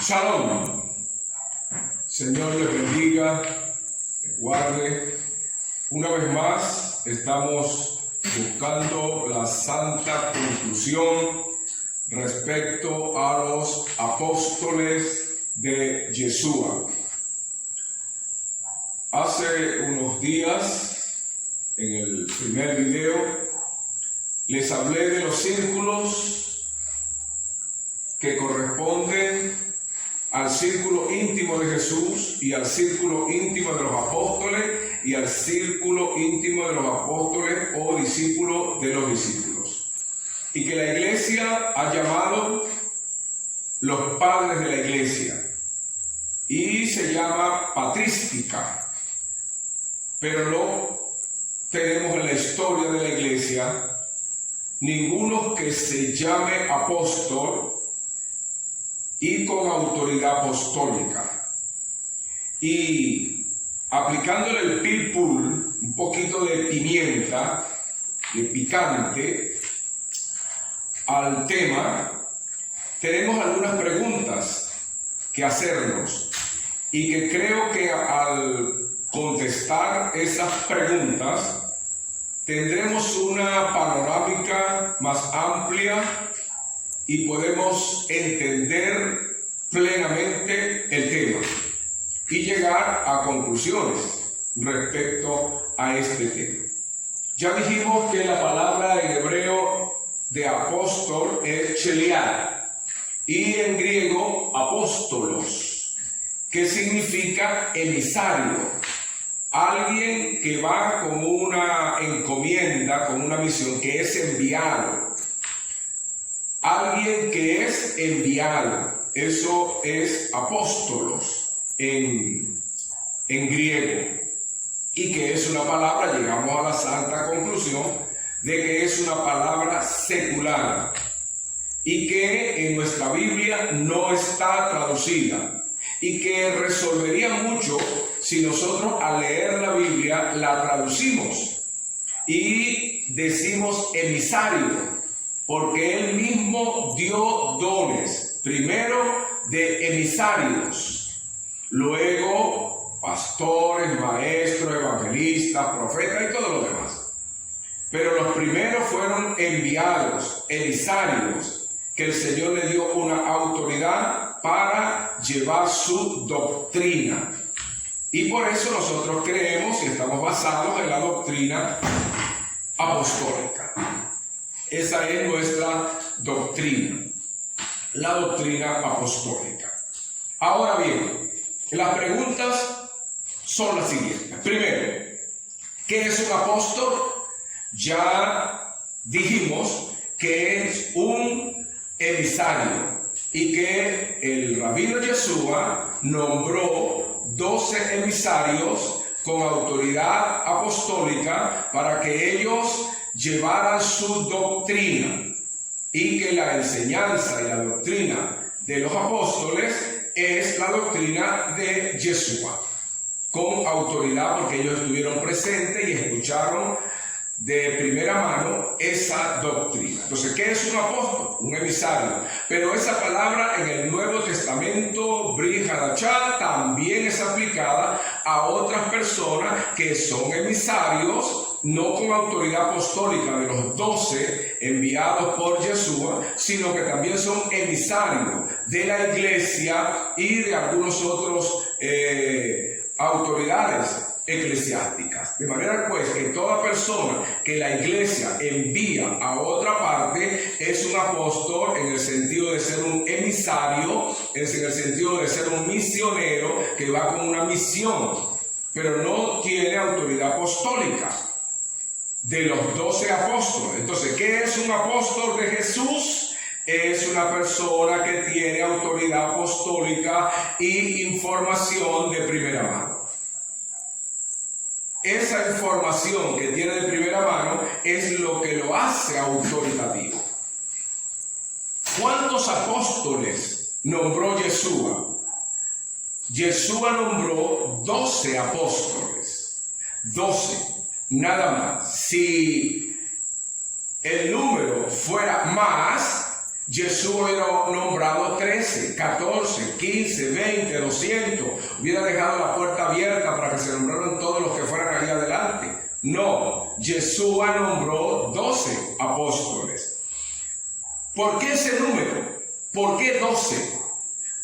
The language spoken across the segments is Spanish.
Shalom. Señor les bendiga, les guarde. Una vez más estamos buscando la santa conclusión respecto a los apóstoles de Yeshua. Hace unos días, en el primer video, les hablé de los círculos que corresponden al círculo íntimo de Jesús y al círculo íntimo de los apóstoles y al círculo íntimo de los apóstoles o discípulos de los discípulos. Y que la iglesia ha llamado los padres de la iglesia y se llama patrística, pero no tenemos en la historia de la iglesia ninguno que se llame apóstol y con autoridad apostólica. Y aplicándole el pilpul, un poquito de pimienta, de picante, al tema, tenemos algunas preguntas que hacernos y que creo que al contestar esas preguntas tendremos una panorámica más amplia y podemos entender plenamente el tema y llegar a conclusiones respecto a este tema. Ya dijimos que la palabra en hebreo de apóstol es cheliad y en griego apóstolos, que significa emisario, alguien que va con una encomienda, con una misión, que es enviado. Alguien que es enviado, eso es apóstolos en griego, y que es una palabra, llegamos a la santa conclusión de que es una palabra secular y que en nuestra Biblia no está traducida y que resolvería mucho si nosotros al leer la Biblia la traducimos y decimos emisario, porque Él mismo dio dones, primero de emisarios, luego pastores, maestros, evangelistas, profetas y todo lo demás. Pero los primeros fueron enviados, emisarios, que el Señor le dio una autoridad para llevar su doctrina. Y por eso nosotros creemos y estamos basados en la doctrina apostólica. Esa es nuestra doctrina, la doctrina apostólica. Ahora bien, las preguntas son las siguientes. Primero, ¿qué es un apóstol? Ya dijimos que es un emisario y que el rabino Yeshua nombró 12 emisarios con autoridad apostólica para que ellos llevaran su doctrina, y que la enseñanza y la doctrina de los apóstoles es la doctrina de Yeshua, con autoridad porque ellos estuvieron presentes y escucharon de primera mano esa doctrina. Entonces, ¿qué es un apóstol? Un emisario. Pero esa palabra en el Nuevo Testamento, Brit Hadashah, también es aplicada a otras personas que son emisarios, no con autoridad apostólica de los 12 enviados por Yeshua, sino que también son emisarios de la iglesia y de algunos otros autoridades eclesiásticas. De manera pues que toda persona que la iglesia envía a otra parte es un apóstol en el sentido de ser un emisario, es en el sentido de ser un misionero que va con una misión, pero no tiene autoridad apostólica de los 12 apóstoles. Entonces, ¿qué es un apóstol de Jesús? Es una persona que tiene autoridad apostólica y información de primera mano. Esa información que tiene de primera mano es lo que lo hace autoritativo. ¿Cuántos apóstoles nombró Yeshua? Yeshua nombró 12 apóstoles. 12, nada más. Si el número fuera más, Jesús hubiera nombrado 13, 14, 15, 20, 200, hubiera dejado la puerta abierta para que se nombraran todos los que fueran ahí adelante. No, Jesús nombró 12 apóstoles. ¿Por qué ese número? ¿Por qué 12?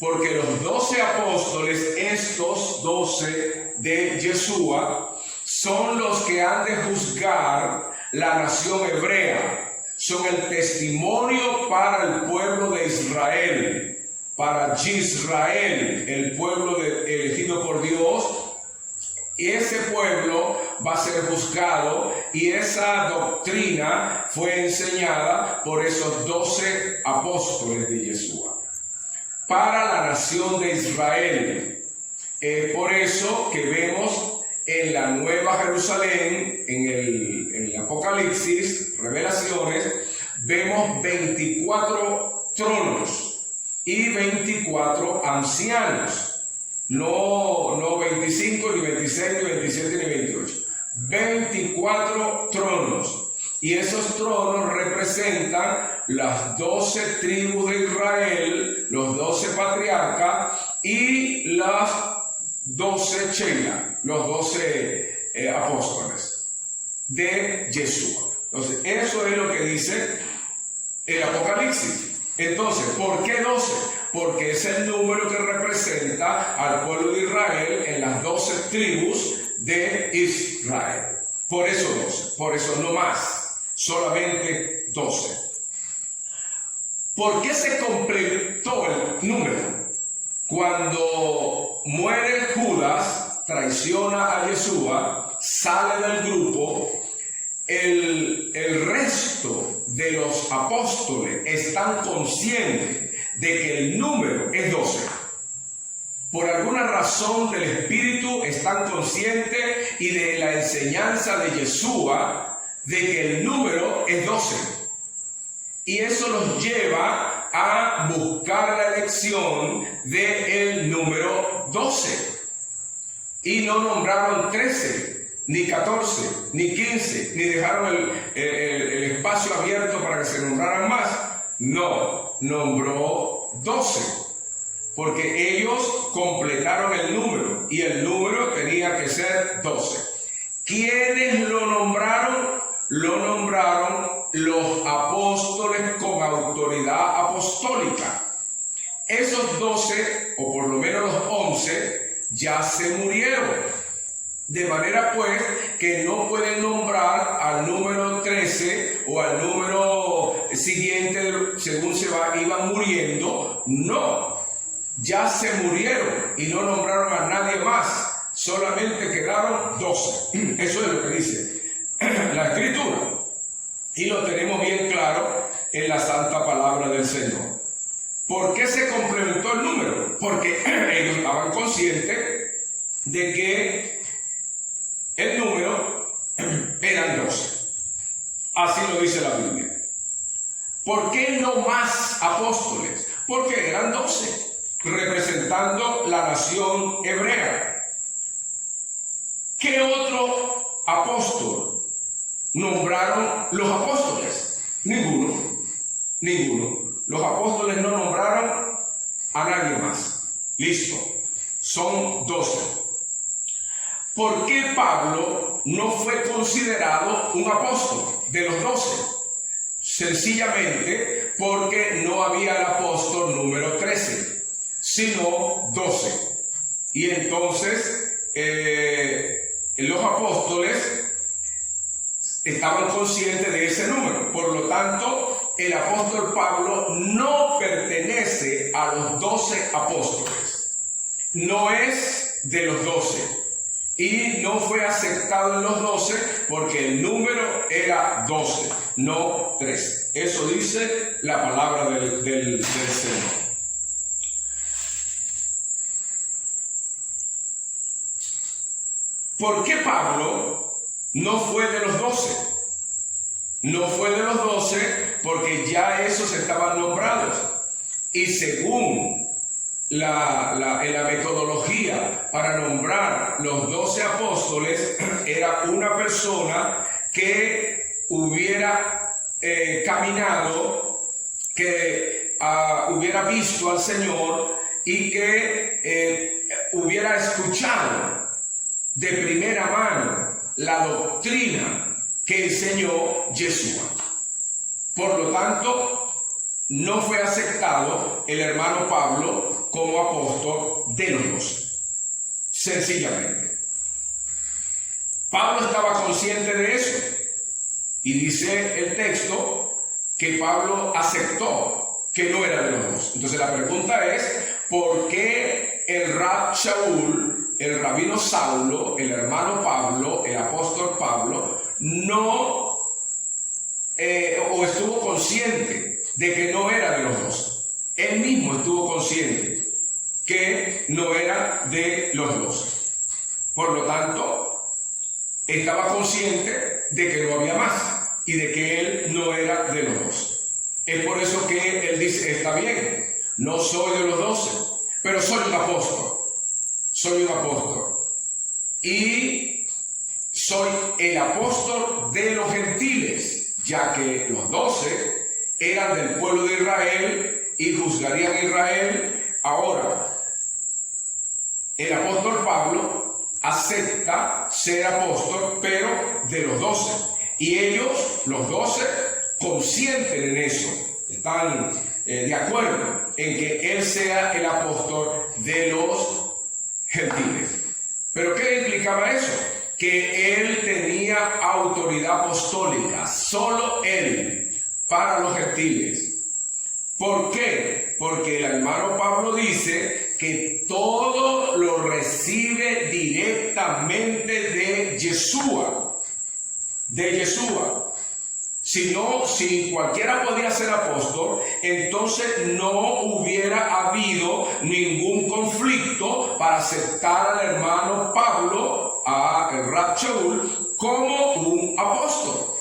Porque los 12 apóstoles, estos 12 de Yeshua, son los que han de juzgar la nación hebrea. Son el testimonio para el pueblo de Israel, para Israel, el pueblo elegido por Dios. Y ese pueblo va a ser juzgado, y esa doctrina fue enseñada por esos 12 apóstoles de Yeshua para la nación de Israel. Es por eso que vemos en la Nueva Jerusalén, en el Apocalipsis, Revelaciones, vemos 24 tronos y 24 ancianos. No 25, ni 26, ni 27, ni 28. 24 tronos. Y esos tronos representan las 12 tribus de Israel, los 12 patriarcas y las 12 Sheila, los 12 apóstoles de Yeshua. Entonces, eso es lo que dice el Apocalipsis. Entonces, ¿por qué 12? Porque es el número que representa al pueblo de Israel en las 12 tribus de Israel. Por eso 12, por eso no más, solamente 12. ¿Por qué se completó el número? Cuando muere Judas, traiciona a Yeshua, sale del grupo, el resto de los apóstoles están conscientes de que el número es 12. Por alguna razón del Espíritu están conscientes, y de la enseñanza de Yeshua, de que el número es 12. Y eso los lleva a buscar la elección del número 12. Y no nombraron 13, ni 14, ni 15, ni dejaron el espacio abierto para que se nombraran más. No, nombró 12, porque ellos completaron el número, y el número tenía que ser 12. ¿Quiénes lo nombraron? Lo nombraron los apóstoles con autoridad apostólica. Esos 12, o por lo menos los 11, ya se murieron. De manera pues que no pueden nombrar al número 13 o al número siguiente según iban muriendo. No, ya se murieron y no nombraron a nadie más. Solamente quedaron 12. Eso es lo que dice la Escritura. Y lo tenemos bien claro en la santa palabra del Señor. ¿Por qué se complementó el número? Porque ellos estaban conscientes de que el número eran 12. Así lo dice la Biblia. ¿Por qué no más apóstoles? Porque eran 12, representando la nación hebrea. ¿Qué otro apóstol nombraron los apóstoles? Ninguno. Los apóstoles no nombraron a nadie más. Listo. Son 12. ¿Por qué Pablo no fue considerado un apóstol de los 12? Sencillamente porque no había el apóstol número 13, sino 12. Y entonces los apóstoles estaban conscientes de ese número. Por lo tanto, el apóstol Pablo no pertenece a los 12 apóstoles. No es de los 12. Y no fue aceptado en los 12 porque el número era 12, no 13. Eso dice la palabra del Señor. ¿Por qué Pablo no fue de los 12? No fue de los 12 porque ya esos estaban nombrados. Y según la metodología para nombrar los 12 apóstoles, era una persona que hubiera caminado, que hubiera visto al Señor y que hubiera escuchado de primera mano la doctrina que enseñó Yeshua. Por lo tanto, no fue aceptado el hermano Pablo como apóstol de los 12. Sencillamente. Pablo estaba consciente de eso. Y dice el texto que Pablo aceptó que no era de los 12. Entonces la pregunta es, ¿por qué el Rab Shaul, el rabino Saulo, el hermano Pablo, el apóstol Pablo, no o estuvo consciente de que no era de los 12? Él mismo estuvo consciente que no era de los 12. Por lo tanto, estaba consciente de que no había más y de que él no era de los 12. Es por eso que él dice, está bien, no soy de los 12, pero soy un apóstol. Soy un apóstol. Y soy el apóstol de los gentiles, ya que los 12 eran del pueblo de Israel y juzgarían a Israel. Ahora, el apóstol Pablo acepta ser apóstol, pero de los 12. Y ellos, los 12, consienten en eso. Están de acuerdo en que él sea el apóstol de los gentiles. ¿Pero qué implicaba eso? Que él tenía autoridad apostólica, solo él, para los gentiles. ¿Por qué? Porque el hermano Pablo dice que todo lo recibe directamente de Yeshua. De Yeshua. Si cualquiera podía ser apóstol, entonces no hubiera habido ningún conflicto para aceptar al hermano Pablo, a Rab Shaul, como un apóstol.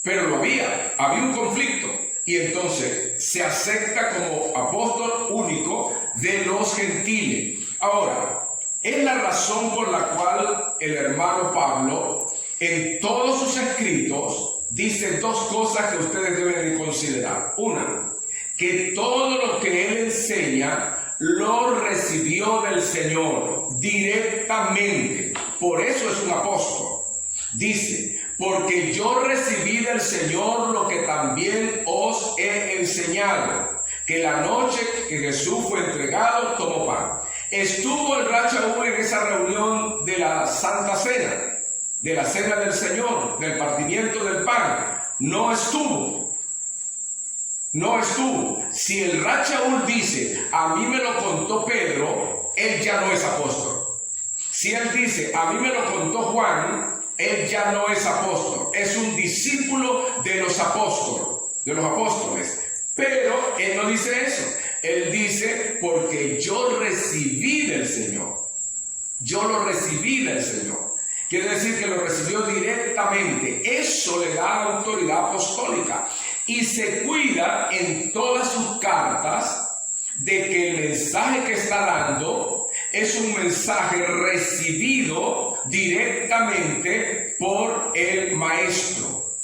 Pero lo había un conflicto. Y entonces se acepta como apóstol único de los gentiles. Ahora, es la razón por la cual el hermano Pablo, en todos sus escritos, dice dos cosas que ustedes deben de considerar. Una, que todo lo que él enseña lo recibió del Señor directamente. Por eso es un apóstol. Dice, porque yo recibí del Señor lo que también os he enseñado, que la noche que Jesús fue entregado, tomó pan. Estuvo el Rab Shaul en esa reunión de la Santa Cena, de la Cena del Señor, del partimiento del pan. No estuvo. No estuvo. Si el Rab Shaul dice, a mí me lo contó Pedro, él ya no es apóstol. Si él dice, a mí me lo contó Juan, él ya no es apóstol, es un discípulo de los apóstoles. Pero él no dice eso. Él dice, porque yo recibí del Señor. Yo lo recibí del Señor. Quiere decir que lo recibió directamente. Eso le da autoridad apostólica. Y se cuida en todas sus cartas de que el mensaje que está dando es un mensaje recibido directamente por el maestro.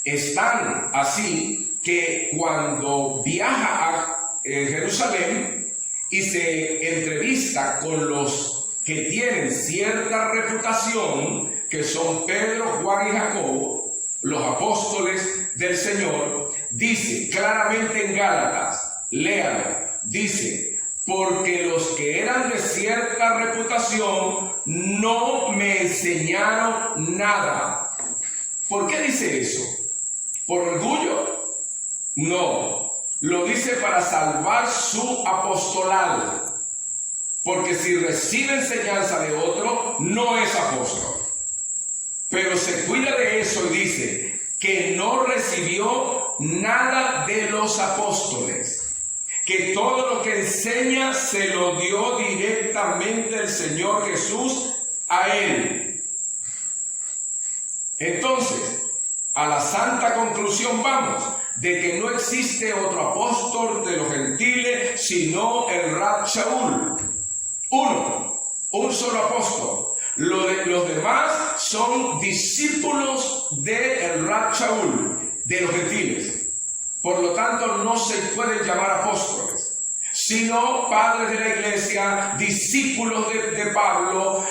Están así que cuando viaja a Jerusalén y se entrevista con los que tienen cierta reputación, que son Pedro, Juan y Jacobo, los apóstoles del Señor, dice claramente en Gálatas, léalo, dice, porque los que eran de cierta reputación no me enseñaron nada. ¿Por qué dice eso? ¿Por orgullo? No, lo dice para salvar su apostolado. Porque si recibe enseñanza de otro, no es apóstol. Pero se cuida de eso y dice que no recibió nada de los apóstoles. Que todo lo que enseña se lo dio directamente el Señor Jesús a él. Entonces, a la santa conclusión vamos, de que no existe otro apóstol de los gentiles sino el Rab Shaul. Un solo apóstol. Los demás son discípulos del Rab Shaul, de los gentiles. Por lo tanto, no se pueden llamar apóstoles, sino padres de la iglesia, discípulos de Pablo,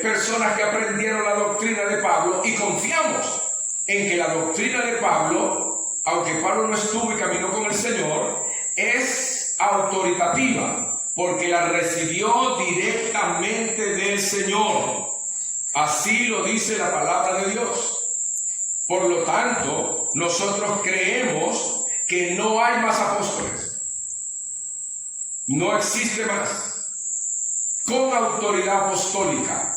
personas que aprendieron la doctrina de Pablo, y confiamos en que la doctrina de Pablo, aunque Pablo no estuvo y caminó con el Señor, es autoritativa, porque la recibió directamente del Señor. Así lo dice la palabra de Dios. Por lo tanto, nosotros creemos que no hay más apóstoles. No existe más con autoridad apostólica.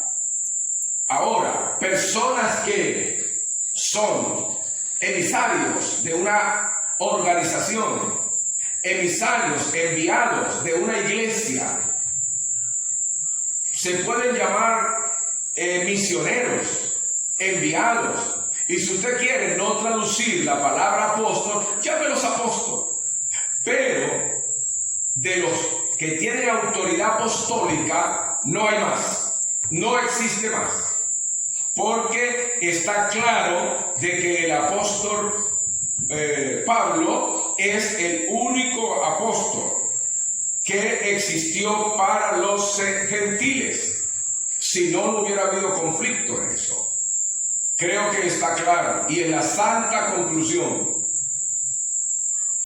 Ahora, personas que son emisarios de una organización, emisarios enviados de una iglesia, se pueden llamar misioneros, enviados. Y si usted quiere no traducir la palabra apóstol, llámelos apóstoles. Pero de los que tienen autoridad apostólica, no hay más. No existe más. Porque está claro de que el apóstol Pablo es el único apóstol que existió para los gentiles. Si no, no hubiera habido conflicto en eso. Creo que está claro. Y en la santa conclusión